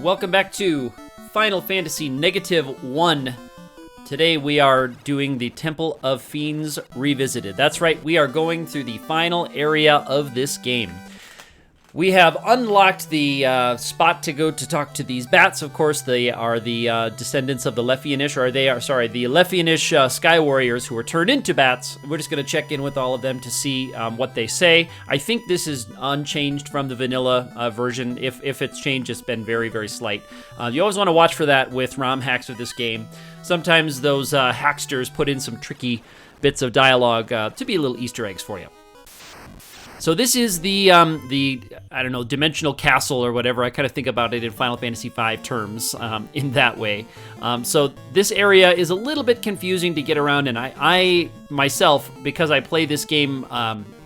Welcome back to Final Fantasy -1. Today we are doing the Temple of Fiends Revisited. That's right, we are going through the final area of this game. We have unlocked the spot to go to talk to these bats. Of course, they are the descendants of the Lefianish, or the Lefianish Sky Warriors who were turned into bats. We're just going to check in with all of them to see what they say. I think this is unchanged from the vanilla version. If it's changed, it's been very, very slight. You always want to watch for that with ROM hacks with this game. Sometimes those hacksters put in some tricky bits of dialogue to be little Easter eggs for you. So this is the I don't know, dimensional castle or whatever. I kind of think about it in Final Fantasy V terms in that way. So this area is a little bit confusing to get around, and I myself, because I play this game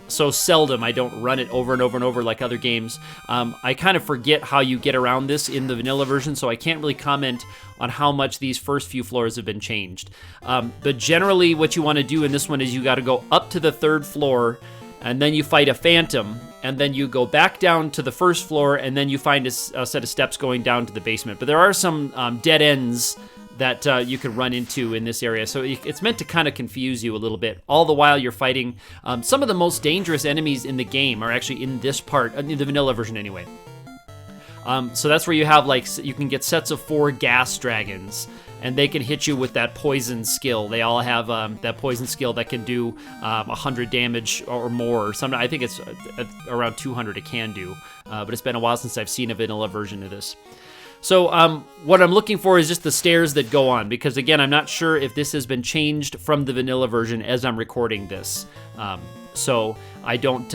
so seldom, I don't run it over and over and over like other games, I kind of forget how you get around this in the vanilla version, so I can't really comment on how much these first few floors have been changed. But generally what you want to do in this one is you got to go up to the 3rd floor, and then you fight a phantom, and then you go back down to the 1st floor, and then you find a set of steps going down to the basement. But there are some dead ends that you could run into in this area, so it's meant to kind of confuse you a little bit. All the while you're fighting some of the most dangerous enemies in the game are actually in this part, in the vanilla version anyway. So that's where you have, like, you can get sets of 4 gas dragons, and they can hit you with that poison skill. They all have that poison skill that can do 100 damage or more. I think it's around 200 it can do, but it's been a while since I've seen a vanilla version of this. So what I'm looking for is just the stairs that go on, because again, I'm not sure if this has been changed from the vanilla version as I'm recording this. So I don't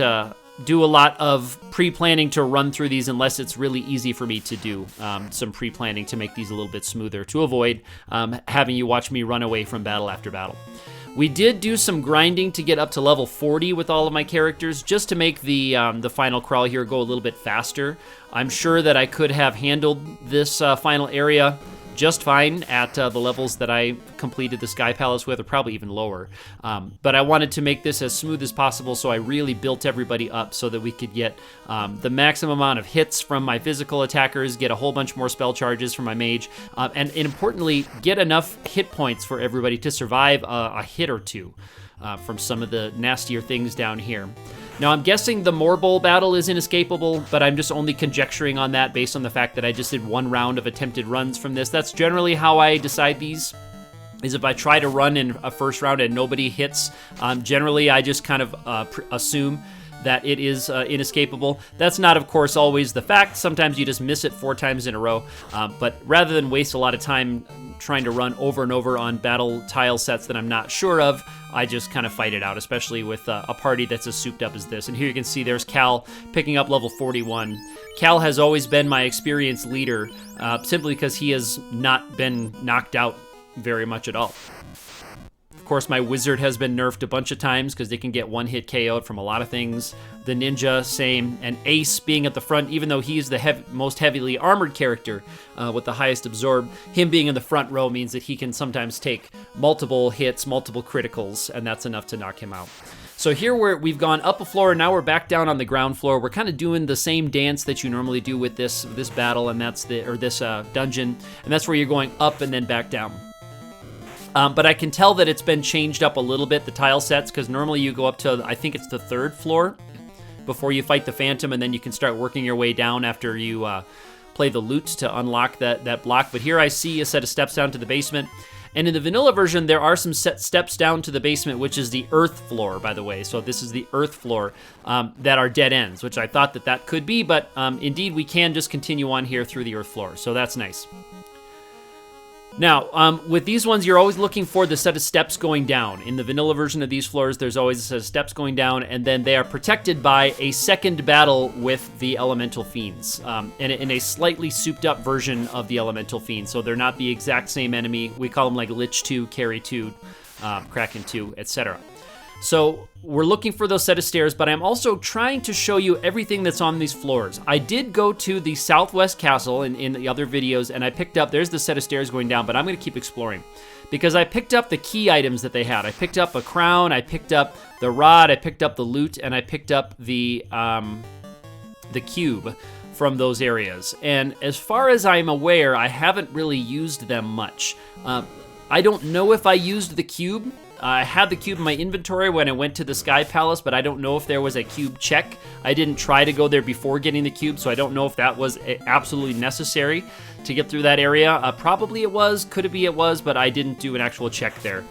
do a lot of pre-planning to run through these unless it's really easy for me to do some pre-planning to make these a little bit smoother, to avoid having you watch me run away from battle after battle. We did do some grinding to get up to level 40 with all of my characters, just to make the final crawl here go a little bit faster. I'm sure that I could have handled this final area just fine at the levels that I completed the Sky Palace with, or probably even lower. But I wanted to make this as smooth as possible, so I really built everybody up so that we could get the maximum amount of hits from my physical attackers, get a whole bunch more spell charges from my mage, and importantly, get enough hit points for everybody to survive a hit or two from some of the nastier things down here. Now, I'm guessing the Morbol battle is inescapable, but I'm just only conjecturing on that based on the fact that I just did 1 round of attempted runs from this. That's generally how I decide these, is if I try to run in a first round and nobody hits, generally I just kind of assume that it is inescapable. That's not, of course, always the fact. Sometimes you just miss it 4 times in a row, but rather than waste a lot of time trying to run over and over on battle tile sets that I'm not sure of, I just kind of fight it out, especially with a party that's as souped up as this. And here you can see there's Cal picking up level 41. Cal has always been my experienced leader, simply because he has not been knocked out very much at all. Of course, my wizard has been nerfed a bunch of times because they can get 1-hit KO'd from a lot of things. The ninja, same. And Ace being at the front, even though he's the most heavily armored character with the highest absorb, him being in the front row means that he can sometimes take multiple hits, multiple criticals, and that's enough to knock him out. So here we've gone up a floor, and now we're back down on the ground floor. We're kind of doing the same dance that you normally do with this battle, and that's this dungeon, and that's where you're going up and then back down. But I can tell that it's been changed up a little bit, the tile sets, because normally you go up to, I think it's the 3rd floor before you fight the Phantom, and then you can start working your way down after you play the loot to unlock that block. But here I see a set of steps down to the basement. And in the vanilla version, there are some set steps down to the basement, which is the earth floor, by the way. So this is the earth floor that are dead ends, which I thought that could be, but indeed we can just continue on here through the earth floor. So that's nice. Now, with these ones, you're always looking for the set of steps going down. In the vanilla version of these floors, there's always a set of steps going down, and then they are protected by a second battle with the Elemental Fiends, in a slightly souped-up version of the Elemental Fiends, so they're not the exact same enemy. We call them like Lich 2, Carry 2, Kraken 2, etc. So we're looking for those set of stairs, but I'm also trying to show you everything that's on these floors. I did go to the Southwest Castle in the other videos, and I picked up, there's the set of stairs going down, but I'm going to keep exploring. Because I picked up the key items that they had. I picked up a crown, I picked up the rod, I picked up the loot, and I picked up the cube from those areas. And as far as I'm aware, I haven't really used them much. I don't know if I used the cube. I had the cube in my inventory when I went to the Sky Palace, but I don't know if there was a cube check. I didn't try to go there before getting the cube, so I don't know if that was absolutely necessary to get through that area. Probably it was, could it be it was, but I didn't do an actual check there.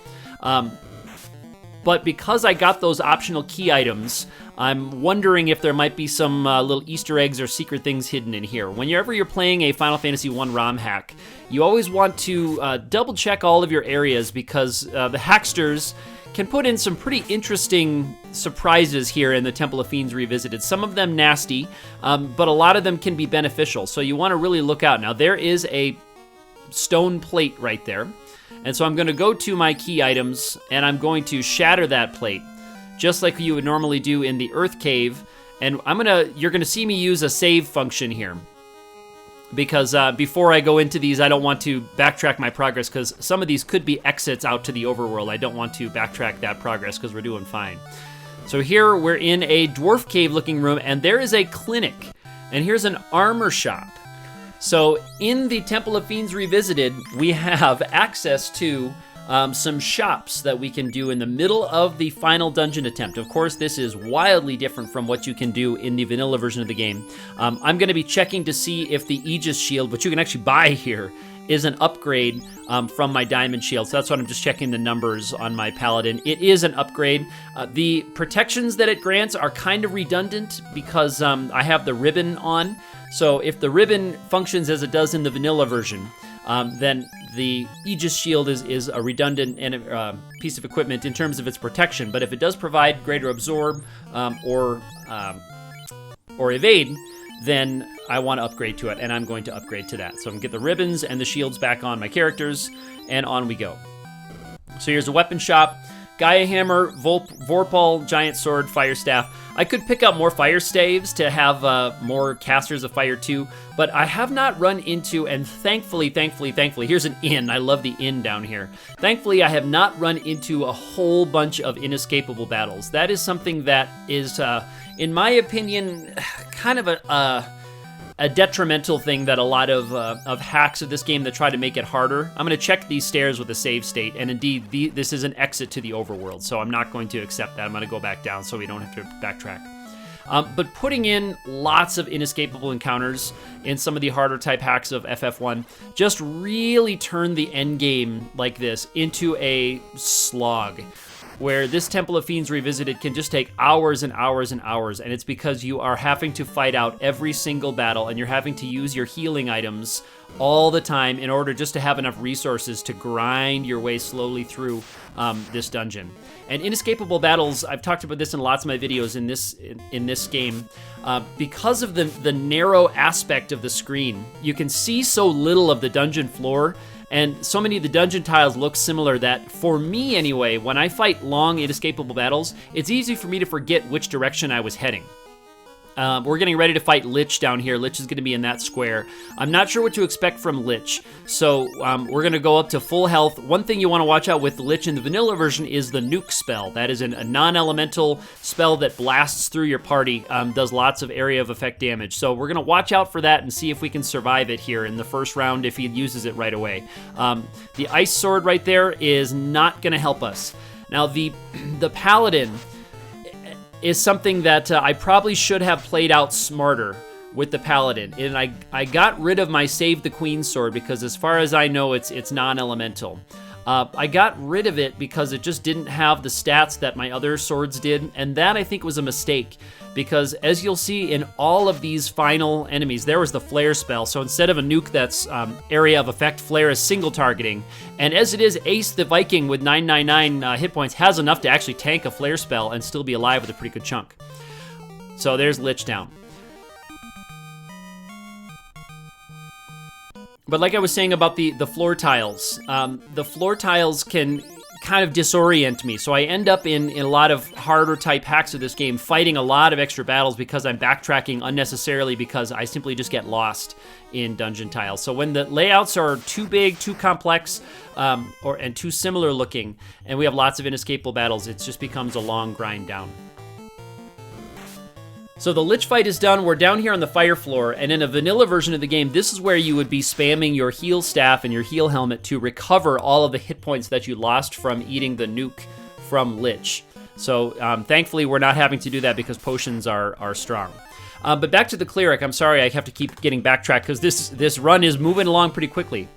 But because I got those optional key items, I'm wondering if there might be some little Easter eggs or secret things hidden in here. Whenever you're playing a Final Fantasy I ROM hack, you always want to double check all of your areas because the hacksters can put in some pretty interesting surprises here in the Temple of Fiends Revisited. Some of them nasty, but a lot of them can be beneficial. So you want to really look out. Now there is a stone plate right there. And so I'm going to go to my key items, and I'm going to shatter that plate, just like you would normally do in the Earth Cave. And you're going to see me use a save function here, because before I go into these, I don't want to backtrack my progress, because some of these could be exits out to the overworld. I don't want to backtrack that progress, because we're doing fine. So here we're in a Dwarf Cave looking room, and there is a clinic, and here's an Armour Shop. So in the Temple of Fiends Revisited, we have access to some shops that we can do in the middle of the final dungeon attempt. Of course, this is wildly different from what you can do in the vanilla version of the game. I'm going to be checking to see if the Aegis Shield, which you can actually buy here, is an upgrade from my Diamond Shield. So that's what I'm just checking the numbers on my Paladin. It is an upgrade. The protections that it grants are kind of redundant because I have the ribbon on. So if the ribbon functions as it does in the vanilla version, then the Aegis Shield is a redundant piece of equipment in terms of its protection. But if it does provide greater absorb or evade, then I want to upgrade to it, and I'm going to upgrade to that. So I'm going to get the ribbons and the shields back on my characters, and on we go. So here's a weapon shop. Gaia Hammer, Vorpal, Giant Sword, Fire Staff. I could pick up more Fire Staves to have more casters of fire too, but I have not run into, and thankfully, here's an inn. I love the inn down here. Thankfully, I have not run into a whole bunch of inescapable battles. That is something that is, in my opinion, kind of a detrimental thing that a lot of hacks of this game that try to make it harder. I'm going to check these stairs with a save state, and indeed, this is an exit to the overworld, so I'm not going to accept that. I'm going to go back down so we don't have to backtrack. But putting in lots of inescapable encounters in some of the harder type hacks of FF1 just really turned the end game like this into a slog, where this Temple of Fiends Revisited can just take hours and hours and hours, and it's because you are having to fight out every single battle, and you're having to use your healing items all the time in order just to have enough resources to grind your way slowly through this dungeon. And inescapable battles, I've talked about this in lots of my videos in this game, because of the narrow aspect of the screen, you can see so little of the dungeon floor, and so many of the dungeon tiles look similar that, for me anyway, when I fight long, inescapable battles, it's easy for me to forget which direction I was heading. We're getting ready to fight Lich down here. Lich is going to be in that square. I'm not sure what to expect from Lich, so we're going to go up to full health. One thing you want to watch out with Lich in the vanilla version is the nuke spell. That is a non-elemental spell that blasts through your party, does lots of area of effect damage. So we're going to watch out for that and see if we can survive it here in the first round if he uses it right away. The ice sword right there is not going to help us. Now the Paladin is something that I probably should have played out smarter with the Paladin. And I got rid of my Save the Queen sword because, as far as I know, it's non-elemental. I got rid of it because it just didn't have the stats that my other swords did, and that I think was a mistake, because as you'll see in all of these final enemies, there was the flare spell. So instead of a nuke that's area of effect, flare is single targeting, and as it is, Ace the Viking with 999 hit points has enough to actually tank a flare spell and still be alive with a pretty good chunk. So there's Lich down. But like I was saying about the floor tiles can kind of disorient me. So I end up in a lot of harder type hacks of this game, fighting a lot of extra battles because I'm backtracking unnecessarily because I simply just get lost in dungeon tiles. So when the layouts are too big, too complex, and too similar looking, and we have lots of inescapable battles, it just becomes a long grind down. So the Lich fight is done. We're down here on the fire floor, and in a vanilla version of the game, this is where you would be spamming your heal staff and your heal helmet to recover all of the hit points that you lost from eating the nuke from Lich. So thankfully, we're not having to do that because potions are strong. But back to the cleric. I'm sorry, I have to keep getting backtracked because this run is moving along pretty quickly.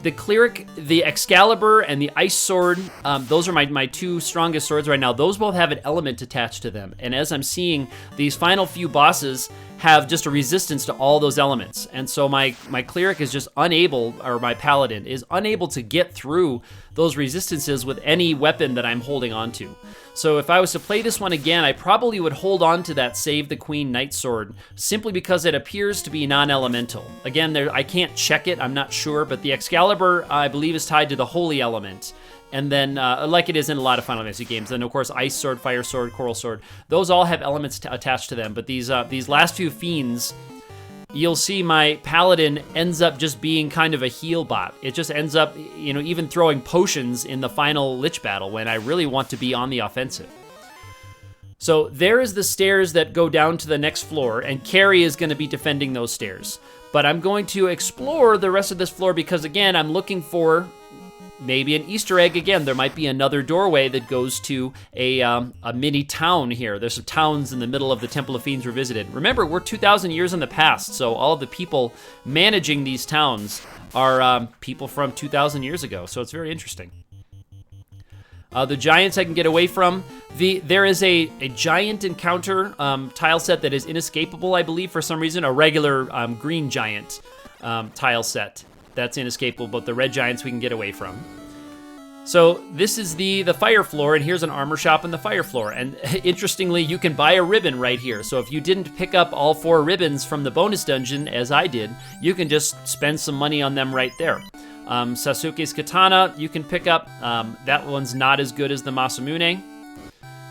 The cleric, the Excalibur, and the ice sword, those are my two strongest swords right now. Those both have an element attached to them. And as I'm seeing, these final few bosses have just a resistance to all those elements. And so my cleric is just unable, or my paladin is unable to get through those resistances with any weapon that I'm holding onto. So if I was to play this one again, I probably would hold on to that Save the Queen Knight Sword simply because it appears to be non-elemental. Again, I can't check it, I'm not sure, but the Excalibur, I believe, is tied to the holy element. And then, like it is in a lot of Final Fantasy games, then of course, Ice Sword, Fire Sword, Coral Sword, those all have elements attached to them. But these last few Fiends, you'll see my Paladin ends up just being kind of a heal bot. It just ends up, even throwing potions in the final Lich battle when I really want to be on the offensive. So there is the stairs that go down to the next floor, and Carrie is going to be defending those stairs. But I'm going to explore the rest of this floor because, again, I'm looking for maybe an Easter egg again. There might be another doorway that goes to a mini town here. There's some towns in the middle of the Temple of Fiends Revisited. Remember, we're 2,000 years in the past, so all of the people managing these towns are people from 2,000 years ago, so it's very interesting. The giants I can get away from. There is a giant encounter tile set that is inescapable, I believe, for some reason. A regular green giant tile set that's inescapable, but the red giants we can get away from. So this is the fire floor, and here's an armor shop in the fire floor. And interestingly, you can buy a ribbon right here. So if you didn't pick up all 4 ribbons from the bonus dungeon, as I did, you can just spend some money on them right there. Sasuke's katana you can pick up. That one's not as good as the Masamune.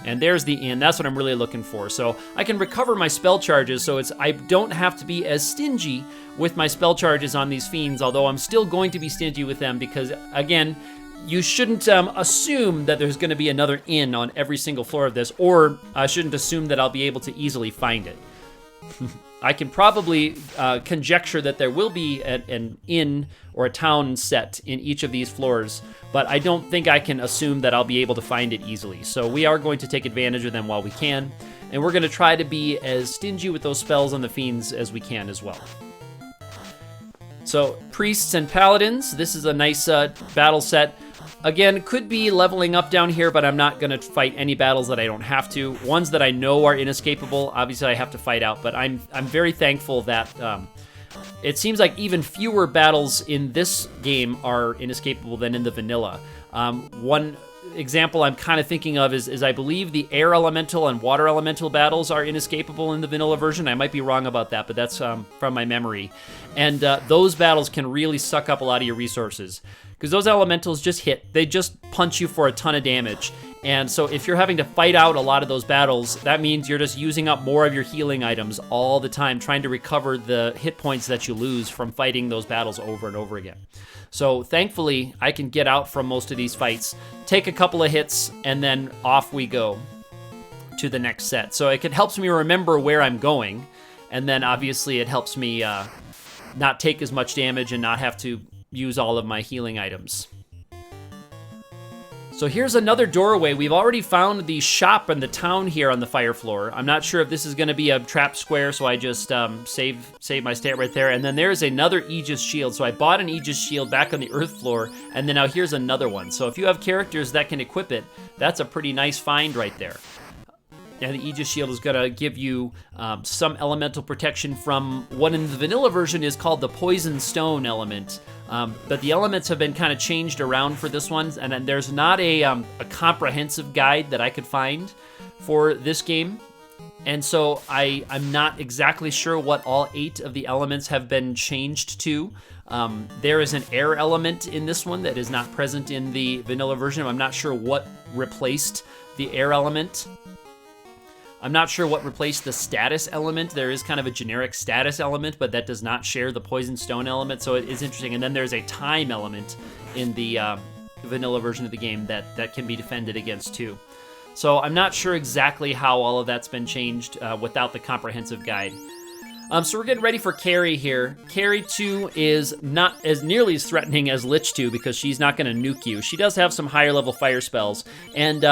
And there's the inn. That's what I'm really looking for. So I can recover my spell charges, so I don't have to be as stingy with my spell charges on these fiends, although I'm still going to be stingy with them because, again, you shouldn't assume that there's going to be another inn on every single floor of this, or I shouldn't assume that I'll be able to easily find it. I can probably conjecture that there will be an inn or a town set in each of these floors, but I don't think I can assume that I'll be able to find it easily. So we are going to take advantage of them while we can, and we're going to try to be as stingy with those spells on the fiends as we can as well. So priests and paladins, this is a nice battle set. Again, could be leveling up down here, but I'm not going to fight any battles that I don't have to. Ones that I know are inescapable, obviously I have to fight out, but I'm very thankful that it seems like even fewer battles in this game are inescapable than in the vanilla. One example I'm kind of thinking of is I believe the air elemental and water elemental battles are inescapable in the vanilla version. I might be wrong about that, but that's from my memory. And those battles can really suck up a lot of your resources because those elementals just hit. They just punch you for a ton of damage. And so if you're having to fight out a lot of those battles, that means you're just using up more of your healing items all the time, trying to recover the hit points that you lose from fighting those battles over and over again. So thankfully, I can get out from most of these fights, take a couple of hits, and then off we go to the next set. So it helps me remember where I'm going, and then obviously it helps me not take as much damage and not have to use all of my healing items. So here's another doorway. We've already found the shop in the town here on the fire floor. I'm not sure if this is going to be a trap square, so I just save my stat right there. And then there's another Aegis Shield. So I bought an Aegis Shield back on the earth floor, and then now here's another one. So if you have characters that can equip it, that's a pretty nice find right there. And the Aegis Shield is going to give you some elemental protection from what in the vanilla version is called the Poison Stone element. But the elements have been kind of changed around for this one, and then there's not a comprehensive guide that I could find for this game. And so I'm not exactly sure what all 8 of the elements have been changed to. There is an air element in this one that is not present in the vanilla version. I'm not sure what replaced the air element. I'm not sure what replaced the status element. There is kind of a generic status element, but that does not share the poison stone element, so it is interesting. And then there's a time element in the vanilla version of the game that can be defended against too. So I'm not sure exactly how all of that's been changed without the comprehensive guide. So we're getting ready for Carrie here. Carrie 2 is not as nearly as threatening as Lich 2 because she's not going to nuke you. She does have some higher level fire spells. And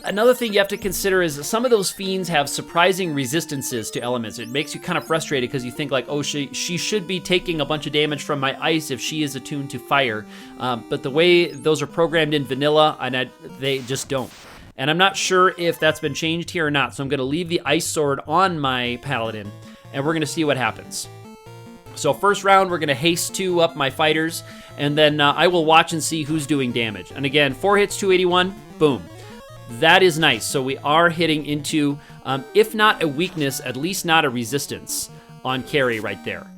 another thing you have to consider is some of those fiends have surprising resistances to elements. It makes you kind of frustrated because you think like, oh, she should be taking a bunch of damage from my ice if she is attuned to fire. But the way those are programmed in vanilla, they just don't. And I'm not sure if that's been changed here or not. So I'm going to leave the ice sword on my Paladin. And we're going to see what happens. So first round, we're going to haste 2 up my fighters, and then I will watch and see who's doing damage. And again, 4 hits, 281, boom. That is nice. So we are hitting into, if not a weakness, at least not a resistance on Carrie right there.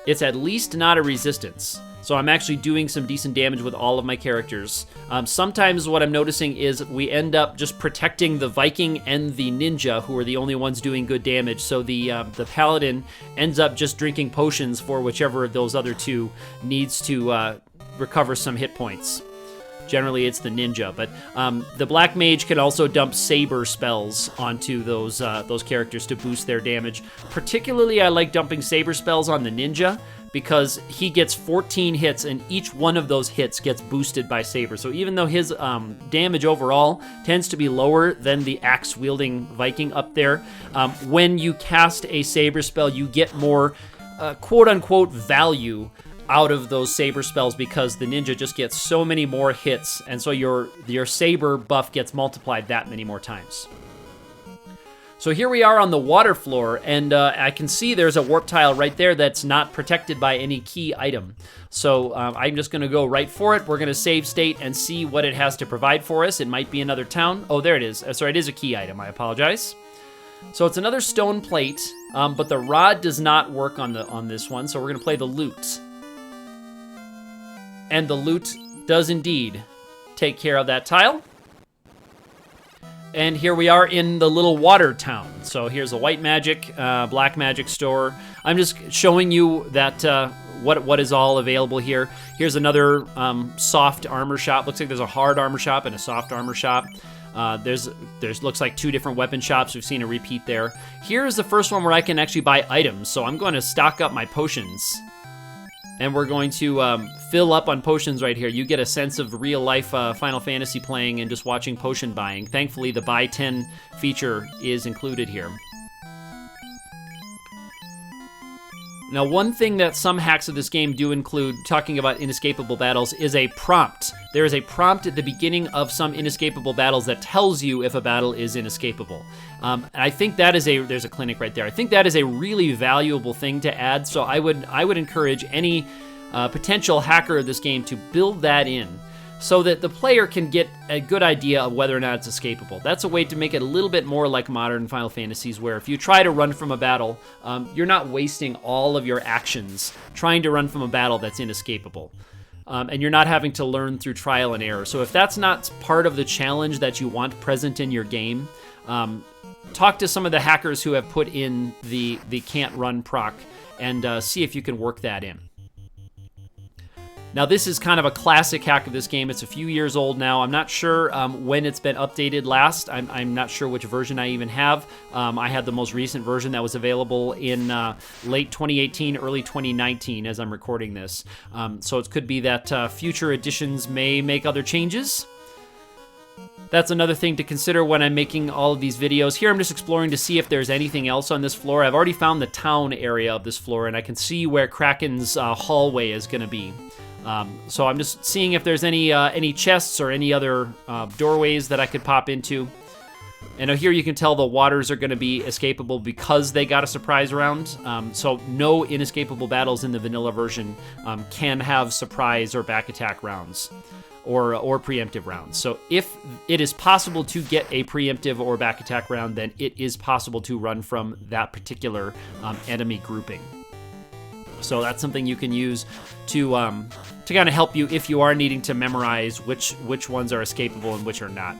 It's at least not a resistance. So I'm actually doing some decent damage with all of my characters. Sometimes what I'm noticing is we end up just protecting the Viking and the Ninja, who are the only ones doing good damage. So the Paladin ends up just drinking potions for whichever of those other 2 needs to recover some hit points. Generally, it's the Ninja, but the Black Mage can also dump Saber spells onto those characters to boost their damage. Particularly, I like dumping Saber spells on the Ninja, because he gets 14 hits, and each one of those hits gets boosted by Saber. So even though his damage overall tends to be lower than the axe-wielding Viking up there, when you cast a Saber spell, you get more quote-unquote value out of those Saber spells because the Ninja just gets so many more hits, and so your Saber buff gets multiplied that many more times. So here we are on the water floor, and I can see there's a warp tile right there that's not protected by any key item. So I'm just going to go right for it. We're going to save state and see what it has to provide for us. It might be another town. Oh, there it is. Sorry, it is a key item. I apologize. So it's another stone plate, but the rod does not work on this one, so we're going to play the lute. And the lute does indeed take care of that tile. And here we are in the little water town. So here's a white magic, black magic store. I'm just showing you that what is all available here. Here's another soft armor shop. Looks like there's a hard armor shop and a soft armor shop. There's looks like 2 different weapon shops. We've seen a repeat there. Here's the first one where I can actually buy items. So I'm going to stock up my potions. And we're going to fill up on potions right here. You get a sense of real-life Final Fantasy playing and just watching potion buying. Thankfully, the buy 10 feature is included here. Now, one thing that some hacks of this game do include, talking about inescapable battles, is a prompt. There is a prompt at the beginning of some inescapable battles that tells you if a battle is inescapable. And I think that is there's a clinic right there. I think that is a really valuable thing to add, so I would encourage any potential hacker of this game to build that in, so that the player can get a good idea of whether or not it's escapable. That's a way to make it a little bit more like modern Final Fantasies, where if you try to run from a battle, you're not wasting all of your actions trying to run from a battle that's inescapable. And you're not having to learn through trial and error. So if that's not part of the challenge that you want present in your game, talk to some of the hackers who have put in the can't run proc and see if you can work that in. Now, this is kind of a classic hack of this game. It's a few years old now. I'm not sure when it's been updated last. I'm not sure which version I even have. I had the most recent version that was available in late 2018, early 2019 as I'm recording this. So it could be that future editions may make other changes. That's another thing to consider when I'm making all of these videos. Here I'm just exploring to see if there's anything else on this floor. I've already found the town area of this floor, and I can see where Kraken's hallway is going to be. So I'm just seeing if there's any chests or any other doorways that I could pop into. And here you can tell the waters are going to be escapable because they got a surprise round. So no inescapable battles in the vanilla version can have surprise or back attack rounds or preemptive rounds. So if it is possible to get a preemptive or back attack round, then it is possible to run from that particular enemy grouping. So that's something you can use to kind of help you if you are needing to memorize which ones are escapable and which are not.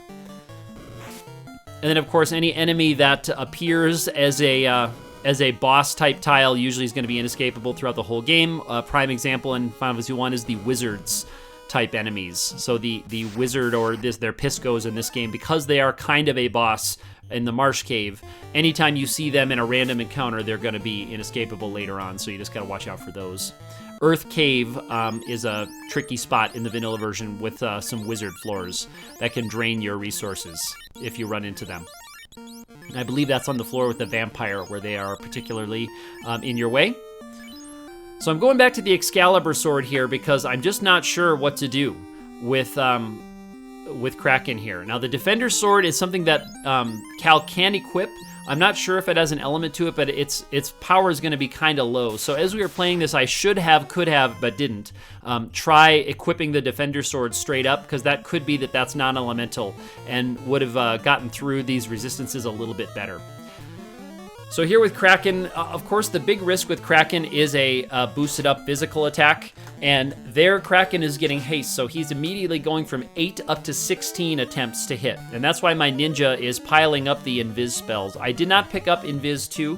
And then, of course, any enemy that appears as a boss-type tile usually is going to be inescapable throughout the whole game. A prime example in Final Fantasy I is the wizards. type enemies. So the wizard or their piscos in this game, because they are kind of a boss in the Marsh Cave, anytime you see them in a random encounter, they're going to be inescapable later on, so you just got to watch out for those. Earth Cave is a tricky spot in the vanilla version with some wizard floors that can drain your resources if you run into them. I believe that's on the floor with the vampire where they are particularly in your way. So I'm going back to the Excalibur sword here because I'm just not sure what to do with Kraken here. Now, the Defender Sword is something that Cal can equip. I'm not sure if it has an element to it, but its power is going to be kind of low. So as we were playing this, I could have, but didn't, try equipping the Defender Sword straight up, because that could be that's non-elemental and would have gotten through these resistances a little bit better. So here with Kraken, of course, the big risk with Kraken is a boosted up physical attack, and there Kraken is getting haste, so he's immediately going from 8 up to 16 attempts to hit, and that's why my ninja is piling up the Invis spells. I did not pick up Invis 2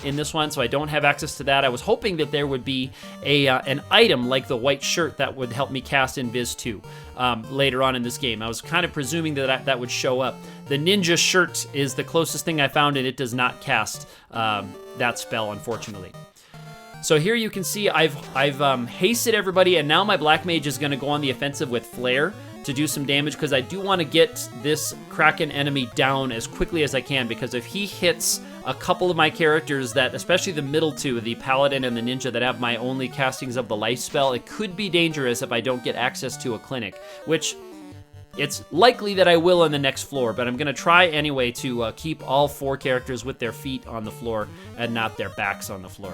in this one, so I don't have access to that. I was hoping that there would be an item like the white shirt that would help me cast Invis 2 later on in this game. I was kind of presuming that would show up. The ninja shirt is the closest thing I found, and it does not cast that spell, unfortunately. So here you can see I've hasted everybody, and now my Black Mage is going to go on the offensive with Flare to do some damage, because I do want to get this Kraken enemy down as quickly as I can, because if he hits a couple of my characters that, especially the middle two, the Paladin and the Ninja, that have my only castings of the life spell, it could be dangerous if I don't get access to a clinic, which it's likely that I will on the next floor, but I'm going to try anyway to keep all 4 characters with their feet on the floor and not their backs on the floor.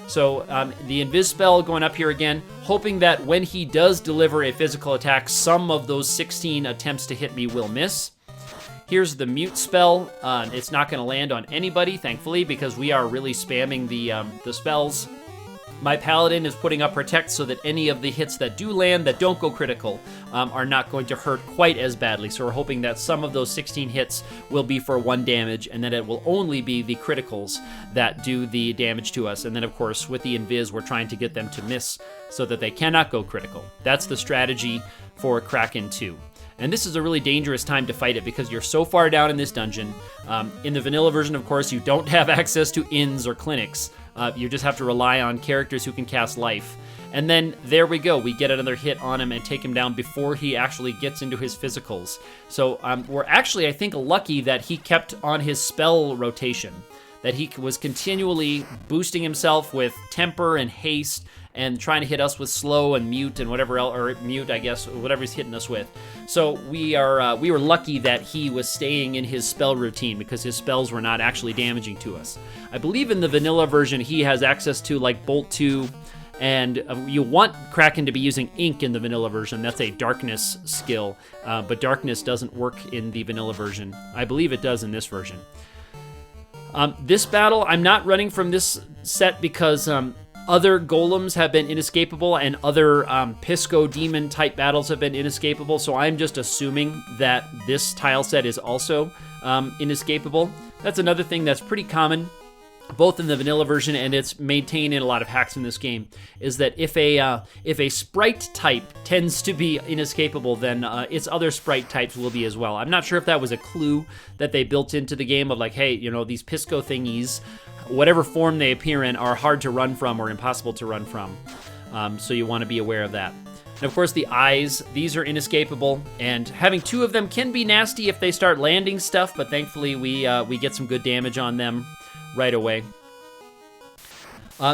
So the Invis spell going up here again, hoping that when he does deliver a physical attack, some of those 16 attempts to hit me will miss. Here's the mute spell. It's not going to land on anybody, thankfully, because we are really spamming the spells. My Paladin is putting up Protect so that any of the hits that do land that don't go critical are not going to hurt quite as badly. So we're hoping that some of those 16 hits will be for 1 damage, and that it will only be the criticals that do the damage to us. And then, of course, with the Invis, we're trying to get them to miss so that they cannot go critical. That's the strategy for Kraken 2. And this is a really dangerous time to fight it because you're so far down in this dungeon. In the vanilla version, of course, you don't have access to inns or clinics. You just have to rely on characters who can cast life. And then there we go. We get another hit on him and take him down before he actually gets into his physicals. So we're actually, I think, lucky that he kept on his spell rotation, that he was continually boosting himself with temper and haste and trying to hit us with slow and mute and whatever else, or mute, I guess, whatever he's hitting us with. So we were lucky that he was staying in his spell routine because his spells were not actually damaging to us. I believe in the vanilla version he has access to like Bolt 2, and you want Kraken to be using Ink in the vanilla version. That's a darkness skill, but darkness doesn't work in the vanilla version. I believe it does in this version. This battle, I'm not running from this set because other golems have been inescapable and other Pisco demon type battles have been inescapable, so I'm just assuming that this tile set is also inescapable. That's another thing that's pretty common, both in the vanilla version and it's maintained in a lot of hacks in this game, is that if a sprite type tends to be inescapable, then its other sprite types will be as well. I'm not sure if that was a clue that they built into the game of like, hey, you know, these Pisco thingies, whatever form they appear in, are hard to run from or impossible to run from. So you want to be aware of that. And of course the eyes, these are inescapable, and having 2 of them can be nasty if they start landing stuff, but thankfully we get some good damage on them right away.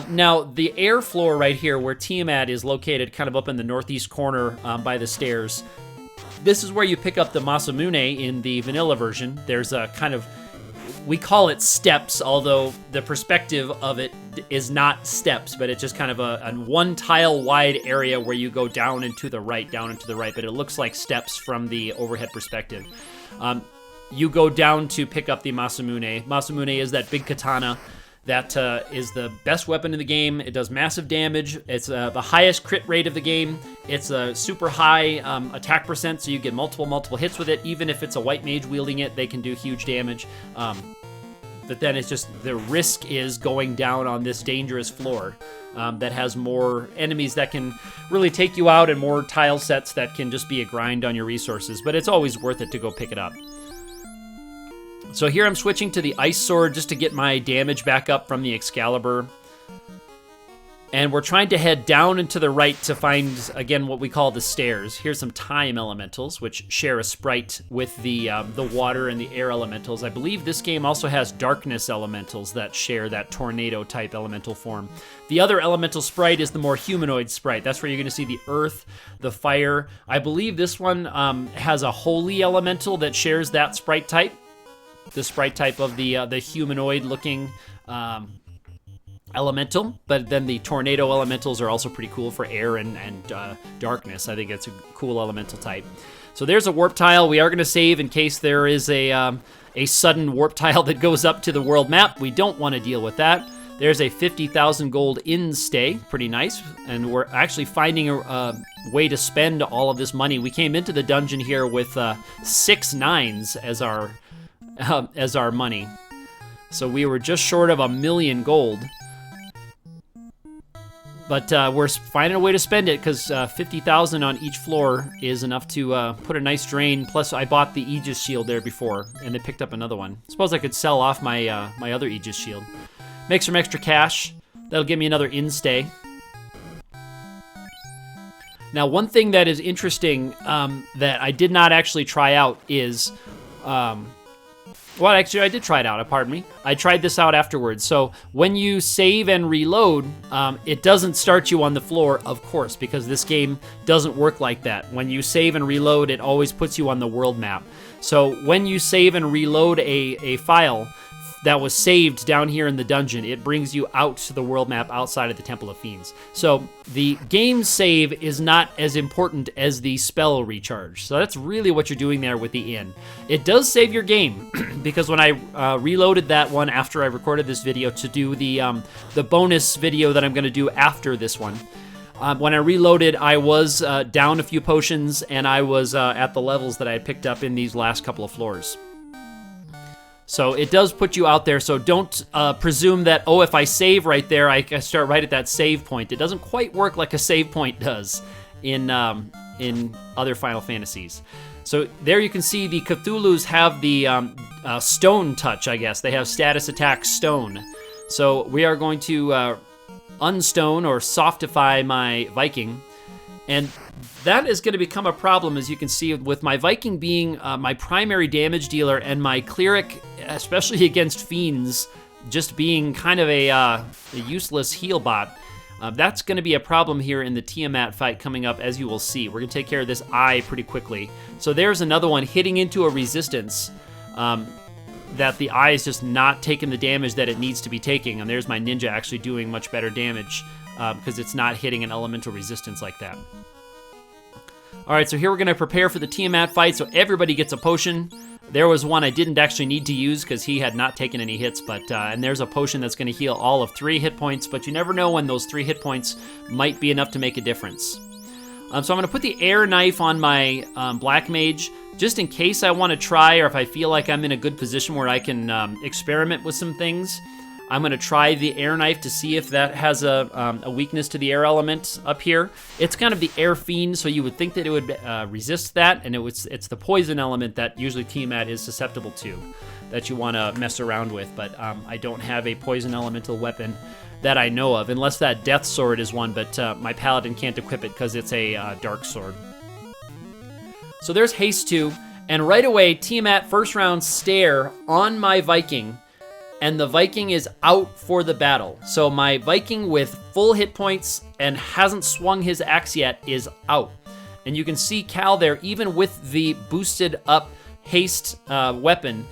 Now, the air floor right here where Tiamat is located kind of up in the northeast corner by the stairs, this is where you pick up the Masamune in the vanilla version. There's a kind of, we call it steps, although the perspective of it is not steps, but it's just kind of a 1 tile wide area where you go down and to the right, but it looks like steps from the overhead perspective. You go down to pick up the Masamune. Masamune is that big katana that is the best weapon in the game. It does massive damage. It's the highest crit rate of the game. It's a super high attack percent, so you get multiple hits with it. Even if it's a white mage wielding it, they can do huge damage. but then it's just the risk is going down on this dangerous floor that has more enemies that can really take you out and more tile sets that can just be a grind on your resources, but it's always worth it to go pick it up. So here I'm switching to the Ice Sword just to get my damage back up from the Excalibur. And we're trying to head down and to the right to find, again, what we call the stairs. Here's some time elementals, which share a sprite with the water and the air elementals. I believe this game also has darkness elementals that share that tornado-type elemental form. The other elemental sprite is the more humanoid sprite. That's where you're going to see the earth, the fire. I believe this one has a holy elemental that shares that sprite type. The sprite type of the humanoid-looking elemental, but then the tornado elementals are also pretty cool for air and darkness. I think it's a cool elemental type. So there's a warp tile. We are going to save in case there is a sudden warp tile that goes up to the world map. We don't want to deal with that. There's a 50,000 gold in stay, pretty nice, and we're actually finding a way to spend all of this money. We came into the dungeon here with 6 9s as our money, so we were just short of 1,000,000 gold. But we're finding a way to spend it because 50,000 on each floor is enough to put a nice drain. Plus, I bought the Aegis Shield there before, and they picked up another one. Suppose I could sell off my my other Aegis Shield. Make some extra cash. That'll give me another in-stay. Now, one thing that is interesting that I did not actually try out is... well, actually, I did try it out, pardon me. I tried this out afterwards. So when you save and reload, it doesn't start you on the floor, of course, because this game doesn't work like that. When you save and reload, it always puts you on the world map. So when you save and reload a file that was saved down here in the dungeon, it brings you out to the world map outside of the Temple of Fiends. So the game save is not as important as the spell recharge. So that's really what you're doing there with the inn. It does save your game because when I reloaded that one after I recorded this video to do the bonus video that I'm going to do after this one, when I reloaded, I was down a few potions and I was at the levels that I had picked up in these last couple of floors. So it does put you out there, so don't presume that, oh, if I save right there, I start right at that save point. It doesn't quite work like a save point does in other Final Fantasies. So there you can see the Cthulhus have the stone touch, I guess. They have status attack stone. So we are going to unstone or softify my Viking, and that is going to become a problem, as you can see, with my Viking being my primary damage dealer and my Cleric, especially against Fiends, just being kind of a useless heal bot. That's going to be a problem here in the Tiamat fight coming up, as you will see. We're going to take care of this eye pretty quickly. So there's another one hitting into a resistance that the eye is just not taking the damage that it needs to be taking. And there's my ninja actually doing much better damage because it's not hitting an elemental resistance like that. All right, so here we're going to prepare for the Tiamat fight, so everybody gets a potion. There was one I didn't actually need to use because he had not taken any hits, but and there's a potion that's going to heal all of 3 hit points, but you never know when those 3 hit points might be enough to make a difference. So I'm going to put the air knife on my Black Mage, just in case I want to try, or if I feel like I'm in a good position where I can experiment with some things. I'm going to try the air knife to see if that has a weakness to the air element up here. It's kind of the air fiend, so you would think that it would resist that, and it's the poison element that usually Tiamat is susceptible to that you want to mess around with, but I don't have a poison elemental weapon that I know of, unless that death sword is one, but my Paladin can't equip it because it's a dark sword. So there's haste 2, and right away, Tiamat first round stare on my Viking, and the Viking is out for the battle. So my Viking with full hit points and hasn't swung his axe yet is out. And you can see Cal there, even with the boosted up haste weapon,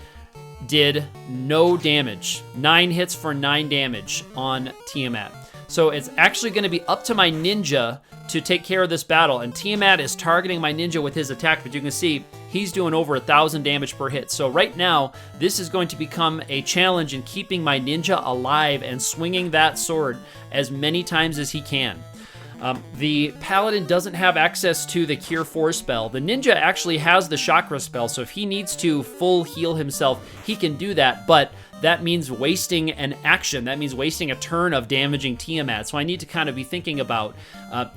did no damage. 9 hits for 9 damage on Tiamat. So it's actually going to be up to my ninja to take care of this battle, and Tiamat is targeting my ninja with his attack, but you can see he's doing over 1,000 damage per hit. So right now, this is going to become a challenge in keeping my ninja alive and swinging that sword as many times as he can. The Paladin doesn't have access to the Cure 4 spell. The ninja actually has the Chakra spell, so if he needs to full heal himself, he can do that, but that means wasting an action. That means wasting a turn of damaging Tiamat. So I need to kind of be thinking about,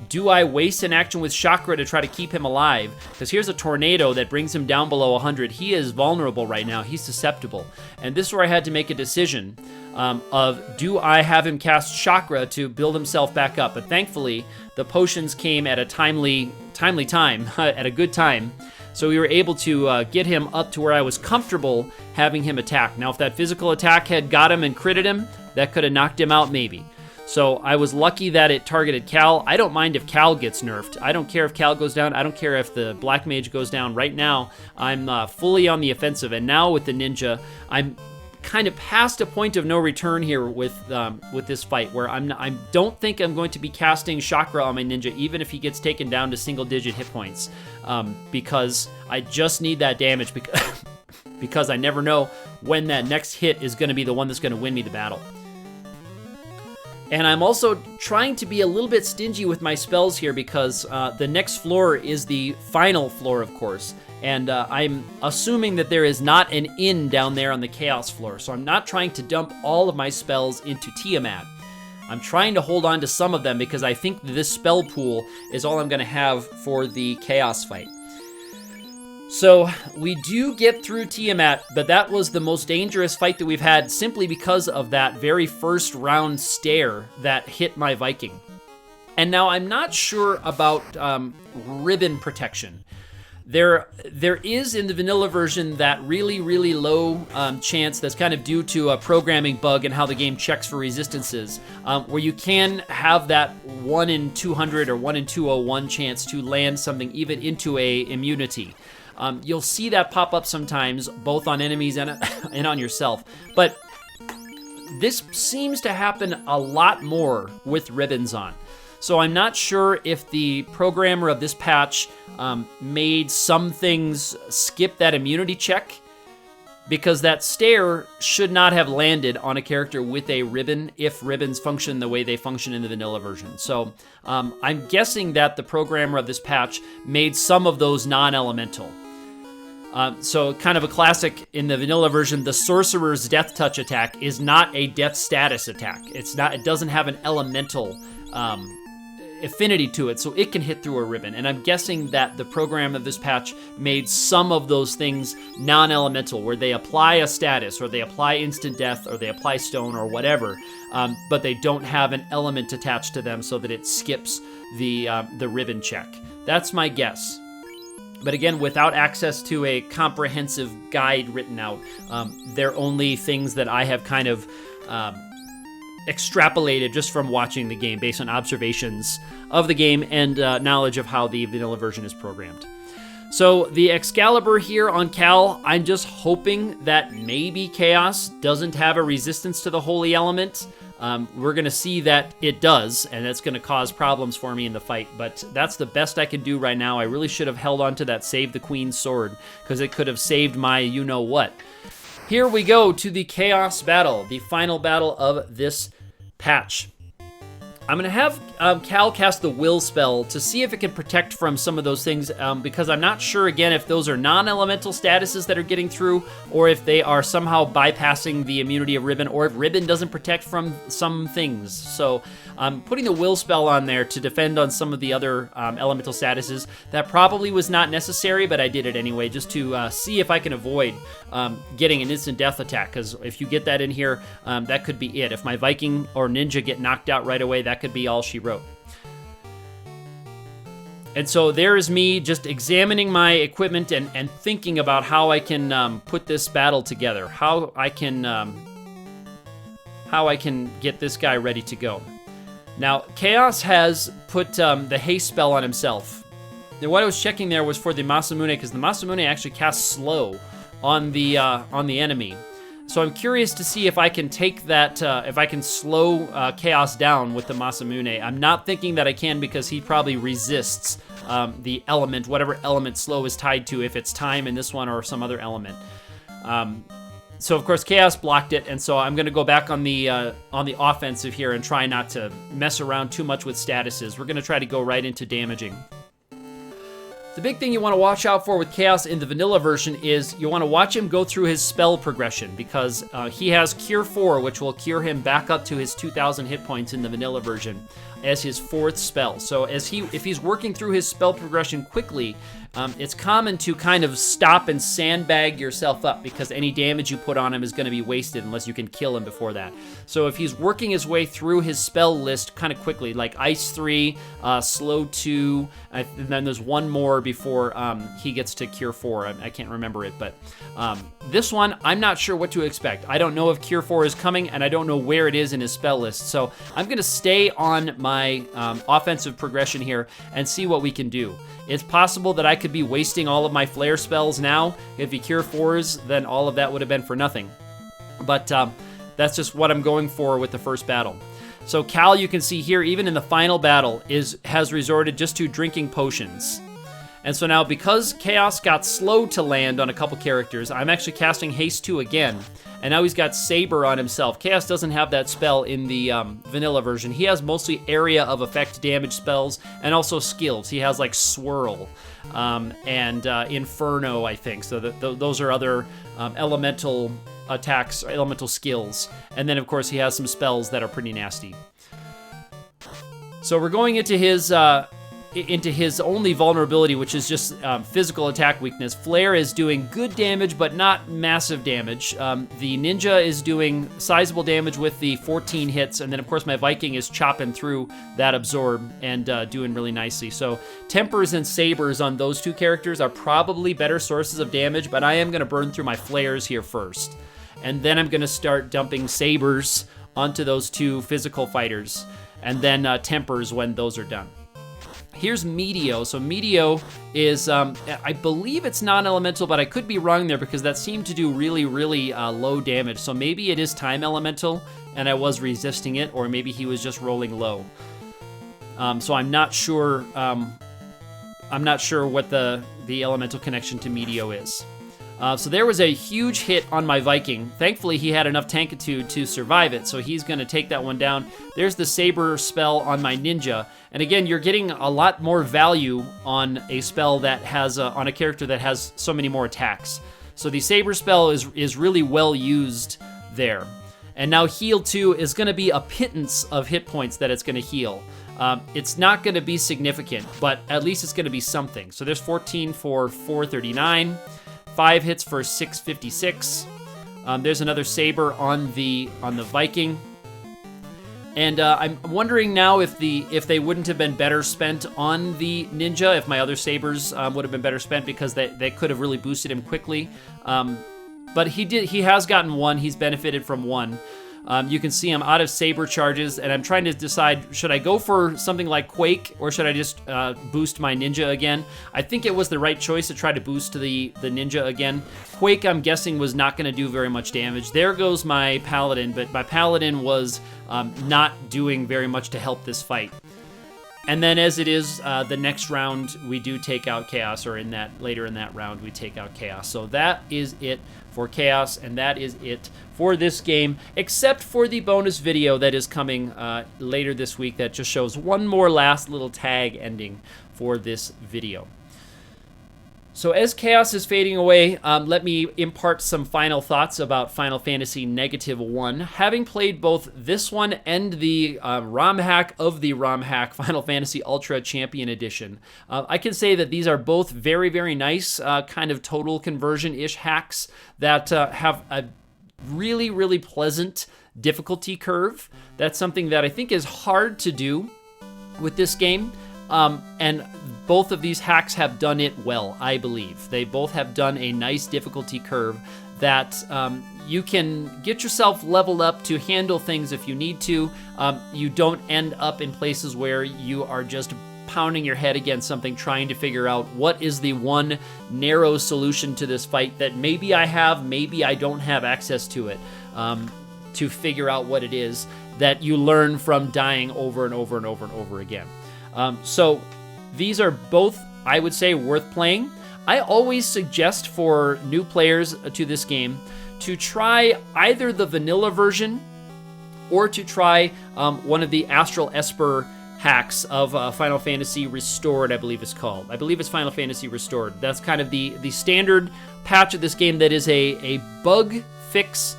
do I waste an action with Chakra to try to keep him alive? Because here's a tornado that brings him down below 100. He is vulnerable right now. He's susceptible. And this is where I had to make a decision of, do I have him cast Chakra to build himself back up? But thankfully, the potions came at a timely time, at a good time. So we were able to get him up to where I was comfortable having him attack. Now, if that physical attack had got him and critted him, that could have knocked him out maybe. So I was lucky that it targeted Cal. I don't mind if Cal gets nerfed. I don't care if Cal goes down. I don't care if the Black Mage goes down. Right now, I'm fully on the offensive. And now with the Ninja, I'm kind of past a point of no return here with this fight, where I don't think I'm going to be casting Chakra on my Ninja, even if he gets taken down to single-digit hit points, because I just need that damage, because I never know when that next hit is going to be the one that's going to win me the battle. And I'm also trying to be a little bit stingy with my spells here, because the next floor is the final floor, of course. And I'm assuming that there is not an inn down there on the Chaos floor. So I'm not trying to dump all of my spells into Tiamat. I'm trying to hold on to some of them, because I think this spell pool is all I'm going to have for the Chaos fight. So we do get through Tiamat, but that was the most dangerous fight that we've had, simply because of that very first round stare that hit my Viking. And now I'm not sure about ribbon protection. There is in the vanilla version that really, really low chance that's kind of due to a programming bug and how the game checks for resistances, where you can have that 1 in 200 or 1 in 201 chance to land something even into a immunity. You'll see that pop up sometimes, both on enemies and on yourself. But this seems to happen a lot more with ribbons on. So I'm not sure if the programmer of this patch made some things skip that immunity check, because that stare should not have landed on a character with a ribbon if ribbons function the way they function in the vanilla version. So I'm guessing that the programmer of this patch made some of those non-elemental. So kind of a classic in the vanilla version, the Sorcerer's Death Touch attack is not a death status attack. It doesn't have an elemental affinity to it, so it can hit through a ribbon. And I'm guessing that the program of this patch made some of those things non-elemental, where they apply a status, or they apply instant death, or they apply stone, or whatever, but they don't have an element attached to them so that it skips the ribbon check. That's my guess. But again, without access to a comprehensive guide written out, they're only things that I have kind of extrapolated just from watching the game based on observations of the game and knowledge of how the vanilla version is programmed. So the Excalibur here on Cal, I'm just hoping that maybe Chaos doesn't have a resistance to the holy element. We're going to see that it does, and that's going to cause problems for me in the fight, but that's the best I can do right now. I really should have held on to that Save the Queen's sword, because it could have saved my you-know-what. Here we go to the Chaos battle, the final battle of this patch. I'm going to have Cal cast the Will spell to see if it can protect from some of those things, because I'm not sure, again, if those are non-elemental statuses that are getting through, or if they are somehow bypassing the immunity of Ribbon, or if Ribbon doesn't protect from some things. So I'm putting the Will spell on there to defend on some of the other elemental statuses. That probably was not necessary, but I did it anyway, just to see if I can avoid getting an instant death attack, because if you get that in here, that could be it. If my Viking or Ninja get knocked out right away, that could be all she wrote. And so there is me just examining my equipment and thinking about how I can put this battle together, how I can get this guy ready to go. Now, Chaos has put the haste spell on himself. Now, what I was checking there was for the Masamune, because the Masamune actually casts slow on the enemy. So I'm curious to see if I can take that, if I can slow Chaos down with the Masamune. I'm not thinking that I can, because he probably resists the element, whatever element slow is tied to, if it's time in this one or some other element. So of course Chaos blocked it, and so I'm going to go back on the offensive here and try not to mess around too much with statuses. We're going to try to go right into damaging. The big thing you want to watch out for with Chaos in the vanilla version is you want to watch him go through his spell progression, because he has Cure 4, which will cure him back up to his 2,000 hit points in the vanilla version as his 4th spell. So if he's working through his spell progression quickly, it's common to kind of stop and sandbag yourself up, because any damage you put on him is going to be wasted unless you can kill him before that. So if he's working his way through his spell list kind of quickly, like Ice 3, Slow 2, and then there's one more before he gets to Cure 4. I can't remember it, but this one, I'm not sure what to expect. I don't know if Cure 4 is coming, and I don't know where it is in his spell list. So I'm going to stay on my offensive progression here and see what we can do. It's possible that I could be wasting all of my flare spells now. If he Cure 4s, then all of that would have been for nothing. But that's just what I'm going for with the first battle. So Cal, you can see here, even in the final battle, has resorted just to drinking potions. And so now, because Chaos got slow to land on a couple characters, I'm actually casting Haste 2 again. And now he's got Saber on himself. Chaos doesn't have that spell in the vanilla version. He has mostly area of effect damage spells and also skills. He has like Swirl and Inferno, I think. So those are other elemental attacks, elemental skills. And then, of course, he has some spells that are pretty nasty. So we're going into his only vulnerability, which is just physical attack weakness. Flare is doing good damage, but not massive damage. The Ninja is doing sizable damage with the 14 hits, and then of course my Viking is chopping through that Absorb and doing really nicely. So Tempers and Sabers on those two characters are probably better sources of damage, but I am going to burn through my Flares here first. And then I'm going to start dumping Sabers onto those two physical fighters, and then Tempers when those are done. Here's Meteo. So Meteo is, I believe it's non-elemental, but I could be wrong there because that seemed to do really, really low damage. So maybe it is time elemental and I was resisting it, or maybe he was just rolling low. So I'm not sure. I'm not sure what the elemental connection to Meteo is. So there was a huge hit on my Viking. Thankfully, he had enough tankitude to survive it, so he's going to take that one down. There's the Saber spell on my Ninja. And again, you're getting a lot more value on a spell that has, on a character that has so many more attacks. So the Saber spell is really well used there. And now Heal 2 is going to be a pittance of hit points that it's going to heal. It's not going to be significant, but at least it's going to be something. So there's 14 for 439. 5 hits for 656. There's another Saber on the Viking. And I'm wondering now if they wouldn't have been better spent on the Ninja, if my other Sabers would have been better spent, because they could have really boosted him quickly. But he has gotten one. He's benefited from one. You can see I'm out of Saber charges, and I'm trying to decide, should I go for something like Quake, or should I just boost my Ninja again? I think it was the right choice to try to boost the Ninja again. Quake, I'm guessing, was not going to do very much damage. There goes my Paladin, but my Paladin was not doing very much to help this fight. And then, as it is, the next round, we do take out Chaos, or later in that round, we take out Chaos. So that is it for Chaos, and that is it for this game, except for the bonus video that is coming later this week that just shows one more last little tag ending for this video. So as Chaos is fading away, let me impart some final thoughts about Final Fantasy -1. Having played both this one and the ROM hack of the ROM hack, Final Fantasy Ultra Champion Edition, I can say that these are both very, very nice kind of total conversion-ish hacks that have a really, really pleasant difficulty curve. That's something that I think is hard to do with this game. And both of these hacks have done it well, I believe. They both have done a nice difficulty curve that you can get yourself leveled up to handle things if you need to. You don't end up in places where you are just pounding your head against something trying to figure out what is the one narrow solution to this fight that maybe I have, maybe I don't have access to it, to figure out what it is that you learn from dying over and over and over and over again. So these are both, I would say, worth playing. I always suggest for new players to this game to try either the vanilla version or to try one of the Astral Esper hacks of Final Fantasy Restored, I believe it's called. I believe it's Final Fantasy Restored. That's kind of the standard patch of this game that is a bug fix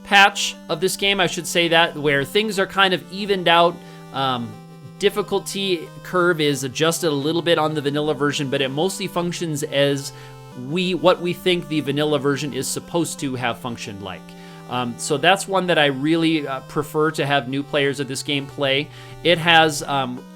patch of this game, I should say that, where things are kind of evened out. Difficulty curve is adjusted a little bit on the vanilla version, but it mostly functions as what we think the vanilla version is supposed to have functioned like. So that's one that I really prefer to have new players of this game play. It has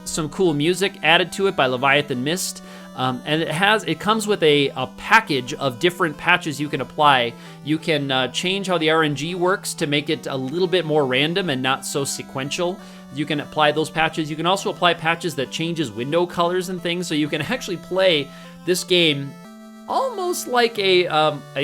some cool music added to it by Leviathan Mist, and it comes with a package of different patches you can apply. You can change how the RNG works to make it a little bit more random and not so sequential. You can apply those patches. You can also apply patches that changes window colors and things, so you can actually play this game almost like a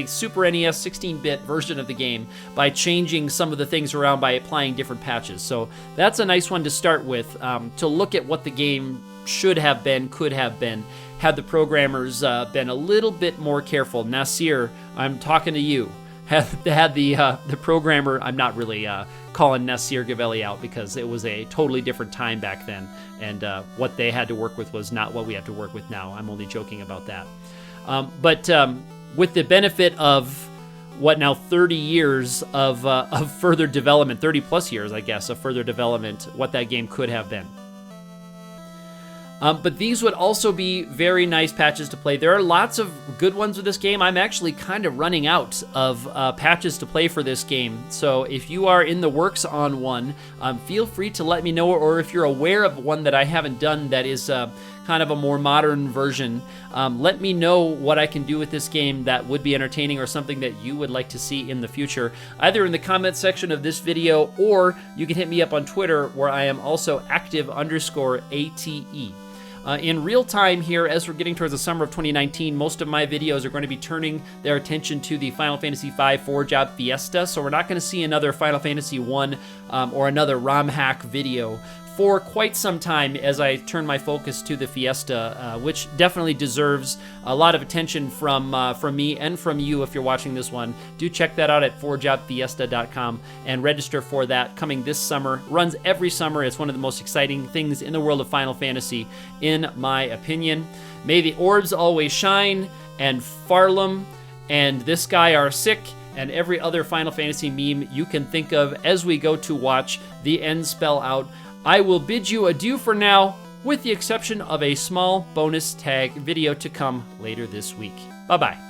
Super NES 16-bit version of the game by changing some of the things around by applying different patches. So that's a nice one to start with, to look at what the game should have been, could have been, had the programmers been a little bit more careful. Nasir, I'm talking to you. Had the programmer, I'm not really calling Nasir Gavelli out because it was a totally different time back then, and what they had to work with was not what we have to work with now. I'm only joking about that. But with the benefit of, 30 years of further development, 30 plus years, I guess, of further development, what that game could have been. But these would also be very nice patches to play. There are lots of good ones with this game. I'm actually kind of running out of patches to play for this game. So if you are in the works on one, feel free to let me know, or if you're aware of one that I haven't done that is kind of a more modern version, let me know what I can do with this game that would be entertaining or something that you would like to see in the future, either in the comment section of this video, or you can hit me up on Twitter, where I am also active_ATE. In real time here, as we're getting towards the summer of 2019, most of my videos are going to be turning their attention to the Final Fantasy V 4-job Fiesta, so we're not going to see another Final Fantasy 1 or another ROM hack video for quite some time as I turn my focus to the Fiesta, which definitely deserves a lot of attention from me and from you if you're watching this one. Do check that out at 4jobfiesta.com and register for that coming this summer. Runs every summer. It's one of the most exciting things in the world of Final Fantasy, in my opinion. May the orbs always shine, and Farlam and this guy are sick, and every other Final Fantasy meme you can think of as we go to watch the end spell out. I will bid you adieu for now, with the exception of a small bonus tag video to come later this week. Bye-bye.